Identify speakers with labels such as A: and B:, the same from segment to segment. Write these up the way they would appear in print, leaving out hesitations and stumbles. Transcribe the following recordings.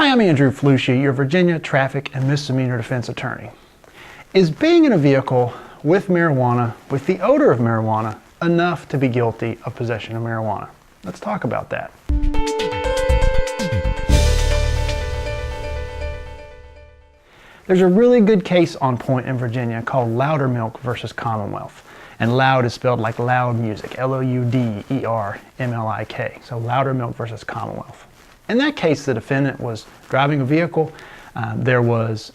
A: Hi, I'm Andrew Flusche, your Virginia traffic and misdemeanor defense attorney. Is being in a vehicle with marijuana, with the odor of marijuana, enough to be guilty of possession of marijuana? Let's talk about that. There's a really good case on point in Virginia called Loudermilk versus Commonwealth. And loud is spelled like loud music, L-O-U-D-E-R-M-L-I-K. So Loudermilk versus Commonwealth. In that case, the defendant was driving a vehicle. There was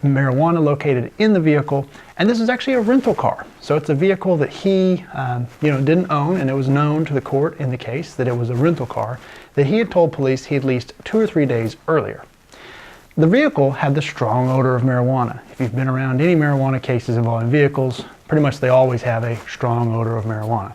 A: marijuana located in the vehicle, and this is actually a rental car. So it's a vehicle that he didn't own, and it was known to the court in the case that it was a rental car that he had told police he had leased 2 or 3 days earlier. The vehicle had the strong odor of marijuana. If you've been around any marijuana cases involving vehicles, pretty much they always have a strong odor of marijuana.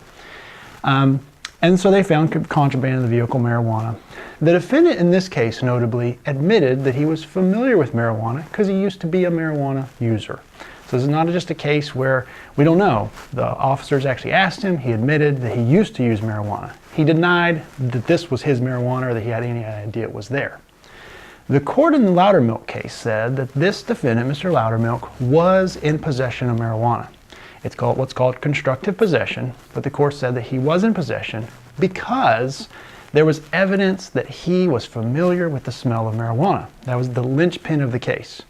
A: And so they found contraband in the vehicle, marijuana. The defendant in this case, notably, admitted that he was familiar with marijuana because he used to be a marijuana user. So this is not just a case where we don't know. The officers actually asked him. He admitted that he used to use marijuana. He denied that this was his marijuana or that he had any idea it was there. The court in the Loudermilk case said that this defendant, Mr. Loudermilk, was in possession of marijuana. It's called what's called constructive possession, but the court said that he was in possession because there was evidence that he was familiar with the smell of marijuana. That was the linchpin of the case.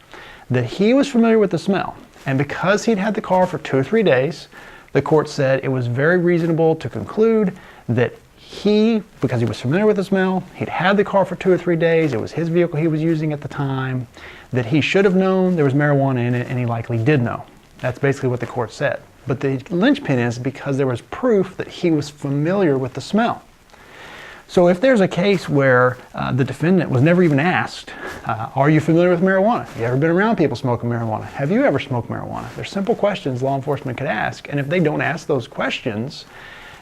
A: That he was familiar with the smell, and because he'd had the car for 2 or 3 days, the court said it was very reasonable to conclude that because he was familiar with the smell, he'd had the car for 2 or 3 days, it was his vehicle he was using at the time, that he should have known there was marijuana in it, and he likely did know. That's basically what the court said. But the linchpin is because there was proof that he was familiar with the smell. So if there's a case where the defendant was never even asked, are you familiar with marijuana? Have you ever been around people smoking marijuana? Have you ever smoked marijuana? They're simple questions law enforcement could ask, and if they don't ask those questions,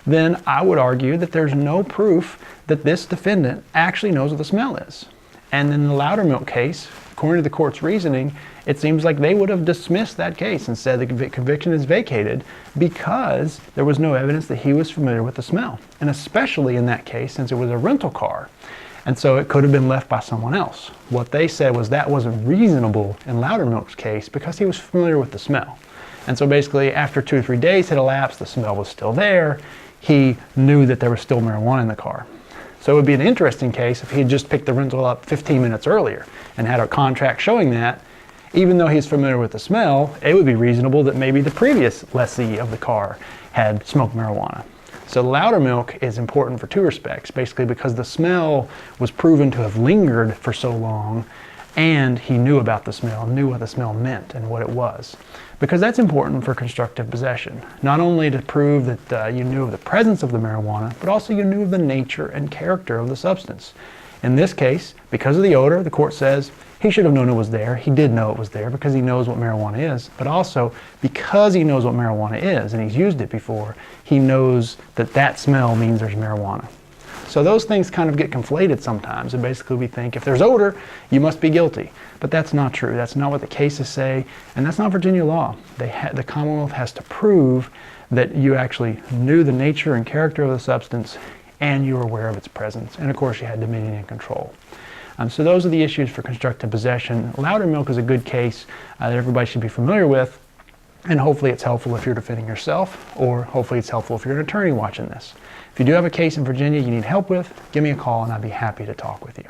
A: then I would argue that there's no proof that this defendant actually knows what the smell is. And in the Loudermilk case, according to the court's reasoning, it seems like they would have dismissed that case and said the conviction is vacated because there was no evidence that he was familiar with the smell. And especially in that case, since it was a rental car, and so it could have been left by someone else. What they said was that wasn't reasonable in Loudermilk's case because he was familiar with the smell. And so basically after 2 or 3 days had elapsed, the smell was still there. He knew that there was still marijuana in the car. So it would be an interesting case if he had just picked the rental up 15 minutes earlier and had a contract showing that. Even though he's familiar with the smell, it would be reasonable that maybe the previous lessee of the car had smoked marijuana. So Loudermilk is important for 2 respects, basically because the smell was proven to have lingered for so long, and he knew about the smell, knew what the smell meant and what it was. Because that's important for constructive possession. Not only to prove that you knew of the presence of the marijuana, but also you knew of the nature and character of the substance. In this case, because of the odor, the court says he should have known it was there. He did know it was there because he knows what marijuana is. But also, because he knows what marijuana is and he's used it before, he knows that that smell means there's marijuana. So those things kind of get conflated sometimes, and basically we think if there's odor, you must be guilty. But that's not true. That's not what the cases say, and that's not Virginia law. The Commonwealth has to prove that you actually knew the nature and character of the substance and you were aware of its presence. And of course you had dominion and control. So those are the issues for constructive possession. Loudermilk is a good case that everybody should be familiar with, and hopefully it's helpful if you're defending yourself, or hopefully it's helpful if you're an attorney watching this. If you do have a case in Virginia you need help with, give me a call and I'd be happy to talk with you.